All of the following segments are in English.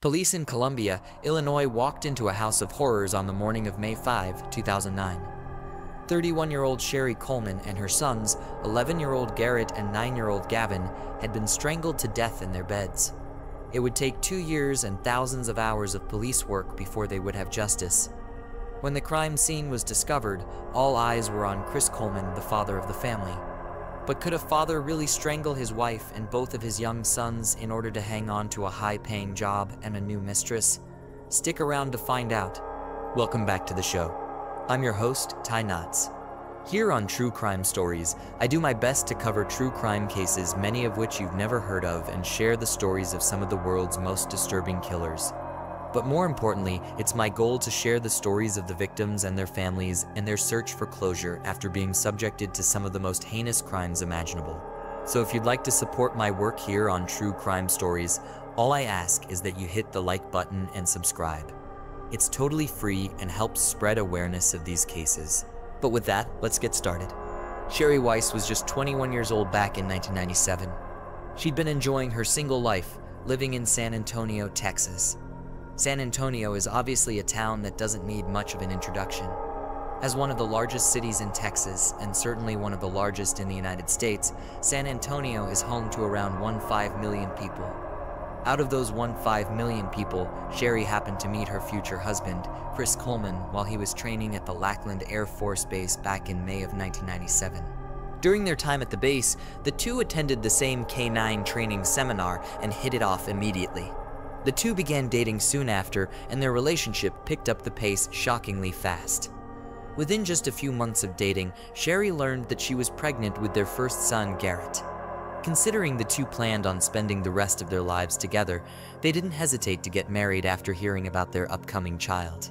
Police in Columbia, Illinois walked into a house of horrors on the morning of May 5, 2009. 31-year-old Sherry Coleman and her sons, 11-year-old Garrett and 9-year-old Gavin, had been strangled to death in their beds. It would take 2 years and thousands of hours of police work before they would have justice. When the crime scene was discovered, all eyes were on Chris Coleman, the father of the family. But could a father really strangle his wife and both of his young sons in order to hang on to a high-paying job and a new mistress? Stick around to find out. Welcome back to the show. I'm your host, Ty Knotts. Here on True Crime Stories, I do my best to cover true crime cases, many of which you've never heard of, and share the stories of some of the world's most disturbing killers. But more importantly, it's my goal to share the stories of the victims and their families and their search for closure after being subjected to some of the most heinous crimes imaginable. So if you'd like to support my work here on True Crime Stories, all I ask is that you hit the like button and subscribe. It's totally free and helps spread awareness of these cases. But with that, let's get started. Sherry Weiss was just 21 years old back in 1997. She'd been enjoying her single life, living in San Antonio, Texas. San Antonio is obviously a town that doesn't need much of an introduction. As one of the largest cities in Texas, and certainly one of the largest in the United States, San Antonio is home to around 1.5 million people. Out of those 1.5 million people, Sherry happened to meet her future husband, Chris Coleman, while he was training at the Lackland Air Force Base back in May of 1997. During their time at the base, the two attended the same K-9 training seminar and hit it off immediately. The two began dating soon after, and their relationship picked up the pace shockingly fast. Within just a few months of dating, Sherry learned that she was pregnant with their first son, Garrett. Considering the two planned on spending the rest of their lives together, they didn't hesitate to get married after hearing about their upcoming child.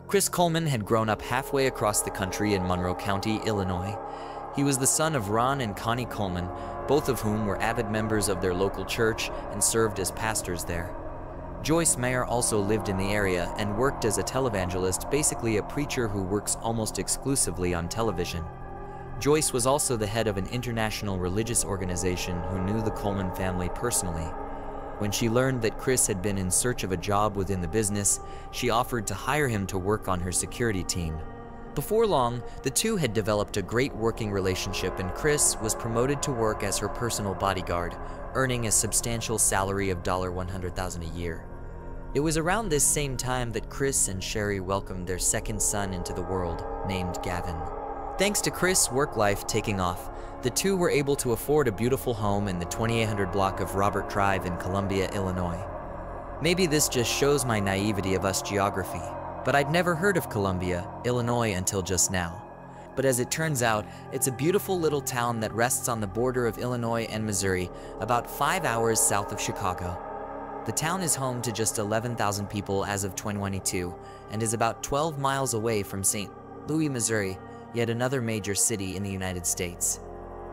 Chris Coleman had grown up halfway across the country in Monroe County, Illinois. He was the son of Ron and Connie Coleman, both of whom were avid members of their local church and served as pastors there. Joyce Mayer also lived in the area and worked as a televangelist, basically a preacher who works almost exclusively on television. Joyce was also the head of an international religious organization who knew the Coleman family personally. When she learned that Chris had been in search of a job within the business, she offered to hire him to work on her security team. Before long, the two had developed a great working relationship, and Chris was promoted to work as her personal bodyguard, earning a substantial salary of $100,000 a year. It was around this same time that Chris and Sherry welcomed their second son into the world, named Gavin. Thanks to Chris' work life taking off, the two were able to afford a beautiful home in the 2800 block of Robert Drive in Columbia, Illinois. Maybe this just shows my naivety of us geography, but I'd never heard of Columbia, Illinois until just now. But as it turns out, it's a beautiful little town that rests on the border of Illinois and Missouri, about 5 hours south of Chicago. The town is home to just 11,000 people as of 2022 and is about 12 miles away from St. Louis, Missouri, yet another major city in the United States.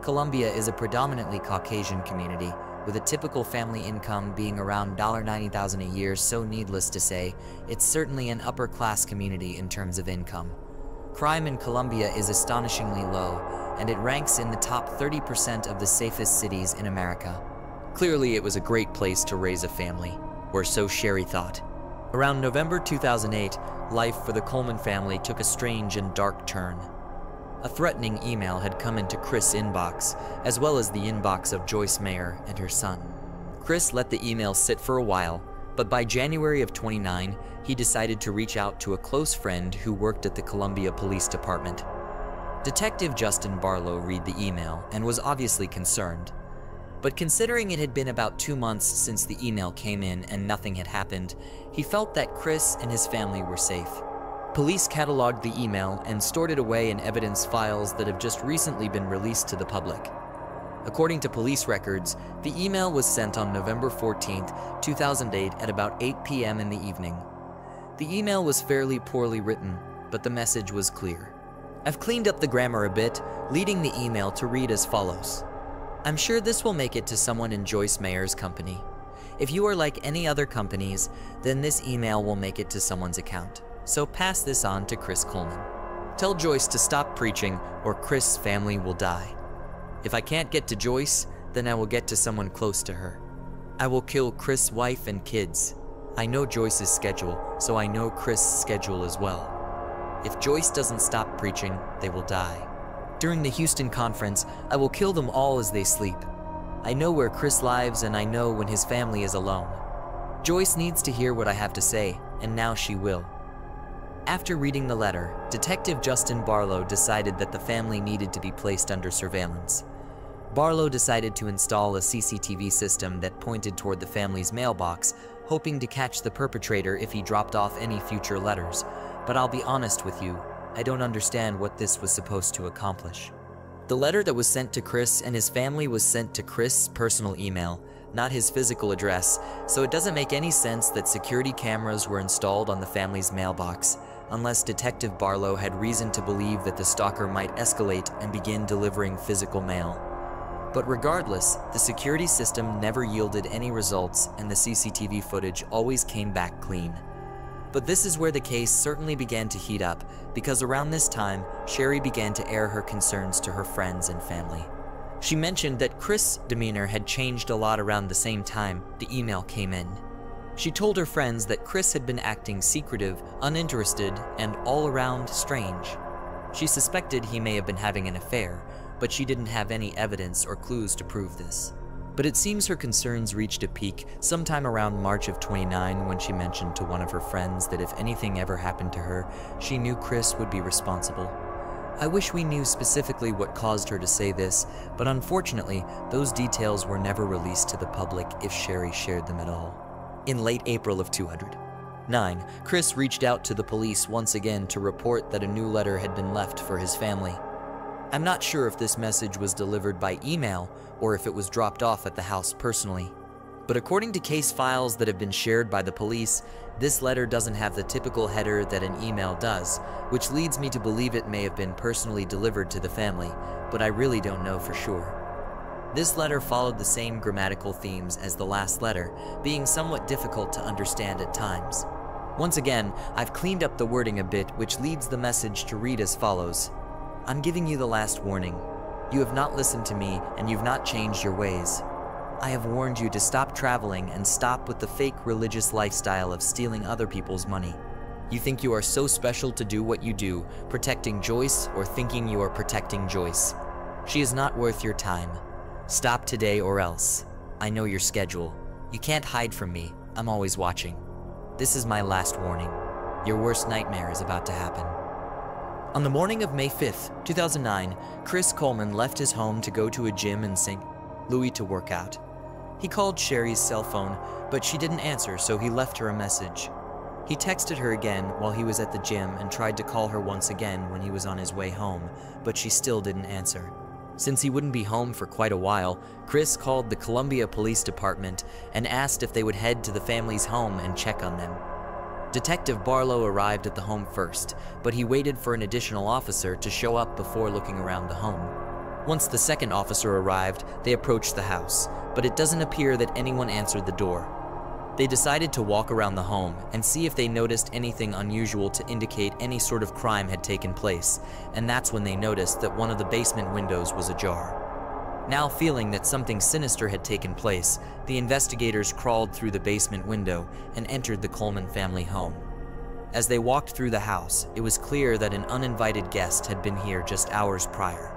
Columbia is a predominantly Caucasian community, with a typical family income being around $90,000 a year, so needless to say, it's certainly an upper-class community in terms of income. Crime in Columbia is astonishingly low, and it ranks in the top 30% of the safest cities in America. Clearly, it was a great place to raise a family, or so Sherry thought. Around November 2008, life for the Coleman family took a strange and dark turn. A threatening email had come into Chris' inbox, as well as the inbox of Joyce Mayer and her son. Chris let the email sit for a while, but by January of 2009, he decided to reach out to a close friend who worked at the Columbia Police Department. Detective Justin Barlow read the email and was obviously concerned. But considering it had been about 2 months since the email came in and nothing had happened, he felt that Chris and his family were safe. Police cataloged the email and stored it away in evidence files that have just recently been released to the public. According to police records, the email was sent on November 14, 2008 at about 8 p.m. in the evening. The email was fairly poorly written, but the message was clear. I've cleaned up the grammar a bit, leading the email to read as follows. I'm sure this will make it to someone in Joyce Mayer's company. If you are like any other companies, then this email will make it to someone's account. So pass this on to Chris Coleman. Tell Joyce to stop preaching or Chris' family will die. If I can't get to Joyce, then I will get to someone close to her. I will kill Chris' wife and kids. I know Joyce's schedule, so I know Chris' schedule as well. If Joyce doesn't stop preaching, they will die. During the Houston conference, I will kill them all as they sleep. I know where Chris lives and I know when his family is alone. Joyce needs to hear what I have to say, and now she will. After reading the letter, Detective Justin Barlow decided that the family needed to be placed under surveillance. Barlow decided to install a CCTV system that pointed toward the family's mailbox, hoping to catch the perpetrator if he dropped off any future letters. But I'll be honest with you, I don't understand what this was supposed to accomplish. The letter that was sent to Chris and his family was sent to Chris' personal email, not his physical address, so it doesn't make any sense that security cameras were installed on the family's mailbox, unless Detective Barlow had reason to believe that the stalker might escalate and begin delivering physical mail. But regardless, the security system never yielded any results and the CCTV footage always came back clean. But this is where the case certainly began to heat up, because around this time, Sherry began to air her concerns to her friends and family. She mentioned that Chris' demeanor had changed a lot around the same time the email came in. She told her friends that Chris had been acting secretive, uninterested, and all around strange. She suspected he may have been having an affair, but she didn't have any evidence or clues to prove this. But it seems her concerns reached a peak sometime around March of 29 when she mentioned to one of her friends that if anything ever happened to her, she knew Chris would be responsible. I wish we knew specifically what caused her to say this, but unfortunately, those details were never released to the public if Sherry shared them at all. In late April of 2009, Chris reached out to the police once again to report that a new letter had been left for his family. I'm not sure if this message was delivered by email or if it was dropped off at the house personally. But according to case files that have been shared by the police, this letter doesn't have the typical header that an email does, which leads me to believe it may have been personally delivered to the family, but I really don't know for sure. This letter followed the same grammatical themes as the last letter, being somewhat difficult to understand at times. Once again, I've cleaned up the wording a bit, which leads the message to read as follows. I'm giving you the last warning. You have not listened to me, and you've not changed your ways. I have warned you to stop traveling and stop with the fake religious lifestyle of stealing other people's money. You think you are so special to do what you do, protecting Joyce or thinking you are protecting Joyce. She is not worth your time. Stop today or else. I know your schedule. You can't hide from me. I'm always watching. This is my last warning. Your worst nightmare is about to happen. On the morning of May 5th, 2009, Chris Coleman left his home to go to a gym in St. Louis to work out. He called Sherry's cell phone, but she didn't answer, so he left her a message. He texted her again while he was at the gym and tried to call her once again when he was on his way home, but she still didn't answer. Since he wouldn't be home for quite a while, Chris called the Columbia Police Department and asked if they would head to the family's home and check on them. Detective Barlow arrived at the home first, but he waited for an additional officer to show up before looking around the home. Once the second officer arrived, they approached the house, but it doesn't appear that anyone answered the door. They decided to walk around the home and see if they noticed anything unusual to indicate any sort of crime had taken place, and that's when they noticed that one of the basement windows was ajar. Now feeling that something sinister had taken place, the investigators crawled through the basement window and entered the Coleman family home. As they walked through the house, it was clear that an uninvited guest had been here just hours prior.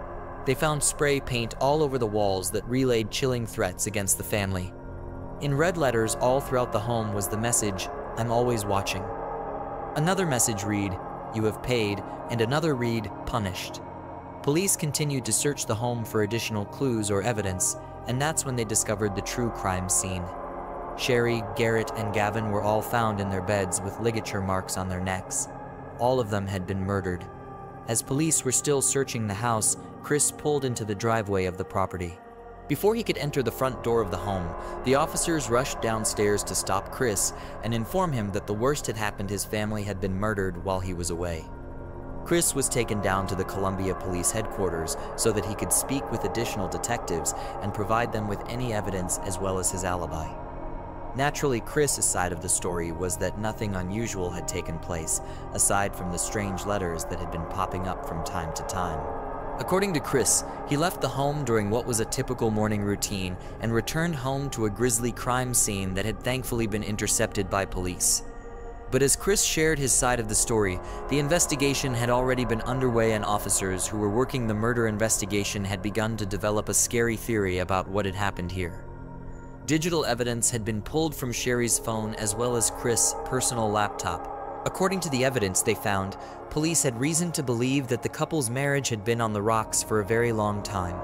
They found spray paint all over the walls that relayed chilling threats against the family. In red letters all throughout the home was the message, "I'm always watching." Another message read, "You have paid," and another read, "Punished." Police continued to search the home for additional clues or evidence, and that's when they discovered the true crime scene. Sherry, Garrett, and Gavin were all found in their beds with ligature marks on their necks. All of them had been murdered. As police were still searching the house, Chris pulled into the driveway of the property. Before he could enter the front door of the home, the officers rushed downstairs to stop Chris and inform him that the worst had happened. His family had been murdered while he was away. Chris was taken down to the Columbia Police Headquarters so that he could speak with additional detectives and provide them with any evidence as well as his alibi. Naturally, Chris's side of the story was that nothing unusual had taken place, aside from the strange letters that had been popping up from time to time. According to Chris, he left the home during what was a typical morning routine and returned home to a grisly crime scene that had thankfully been intercepted by police. But as Chris shared his side of the story, the investigation had already been underway and officers who were working the murder investigation had begun to develop a scary theory about what had happened here. Digital evidence had been pulled from Sherry's phone as well as Chris' personal laptop. According to the evidence they found, police had reason to believe that the couple's marriage had been on the rocks for a very long time.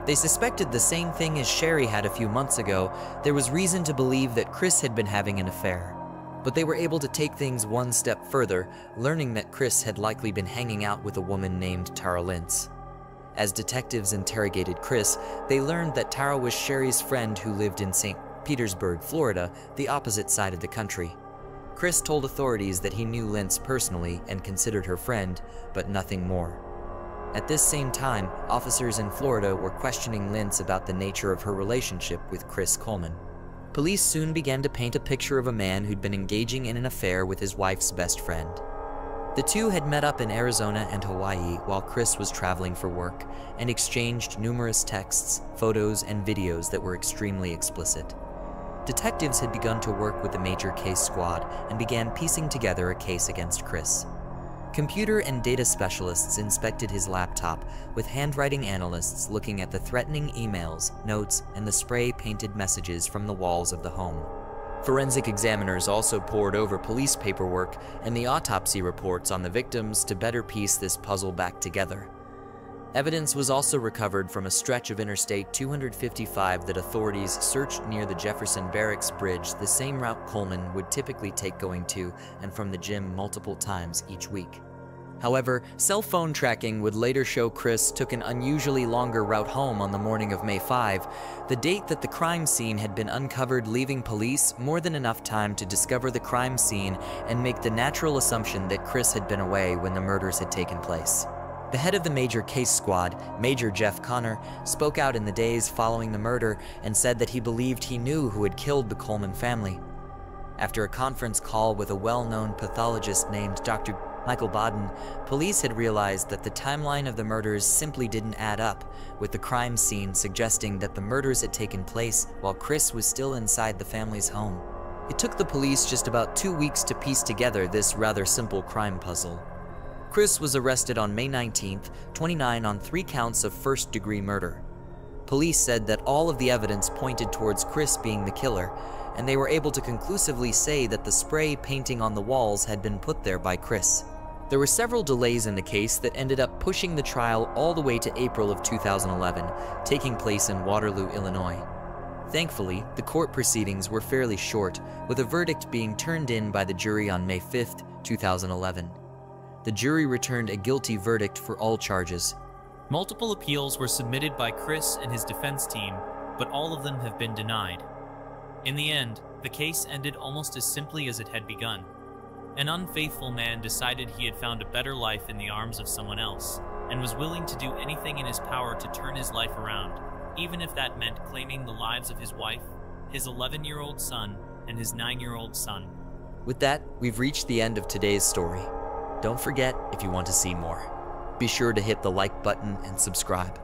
They suspected the same thing as Sherry had a few months ago. There was reason to believe that Chris had been having an affair. But they were able to take things one step further, learning that Chris had likely been hanging out with a woman named Tara Lintz. As detectives interrogated Chris, they learned that Tara was Sherry's friend who lived in St. Petersburg, Florida, the opposite side of the country. Chris told authorities that he knew Lintz personally and considered her friend, but nothing more. At this same time, officers in Florida were questioning Lintz about the nature of her relationship with Chris Coleman. Police soon began to paint a picture of a man who'd been engaging in an affair with his wife's best friend. The two had met up in Arizona and Hawaii while Chris was traveling for work and exchanged numerous texts, photos, and videos that were extremely explicit. Detectives had begun to work with the major case squad and began piecing together a case against Chris. Computer and data specialists inspected his laptop, with handwriting analysts looking at the threatening emails, notes, and the spray-painted messages from the walls of the home. Forensic examiners also pored over police paperwork and the autopsy reports on the victims to better piece this puzzle back together. Evidence was also recovered from a stretch of Interstate 255 that authorities searched near the Jefferson Barracks Bridge, the same route Coleman would typically take going to and from the gym multiple times each week. However, cell phone tracking would later show Chris took an unusually longer route home on the morning of May 5, the date that the crime scene had been uncovered, leaving police more than enough time to discover the crime scene and make the natural assumption that Chris had been away when the murders had taken place. The head of the major case squad, Major Jeff Connor, spoke out in the days following the murder and said that he believed he knew who had killed the Coleman family. After a conference call with a well-known pathologist named Dr. Michael Baden, police had realized that the timeline of the murders simply didn't add up, with the crime scene suggesting that the murders had taken place while Chris was still inside the family's home. It took the police just about 2 weeks to piece together this rather simple crime puzzle. Chris was arrested on May 19th, 29 on 3 counts of first-degree murder. Police said that all of the evidence pointed towards Chris being the killer, and they were able to conclusively say that the spray painting on the walls had been put there by Chris. There were several delays in the case that ended up pushing the trial all the way to April of 2011, taking place in Waterloo, Illinois. Thankfully, the court proceedings were fairly short, with a verdict being turned in by the jury on May 5th, 2011. The jury returned a guilty verdict for all charges. Multiple appeals were submitted by Chris and his defense team, but all of them have been denied. In the end, the case ended almost as simply as it had begun. An unfaithful man decided he had found a better life in the arms of someone else, and was willing to do anything in his power to turn his life around, even if that meant claiming the lives of his wife, his 11-year-old son, and his 9-year-old son. With that, we've reached the end of today's story. Don't forget, if you want to see more, be sure to hit the like button and subscribe.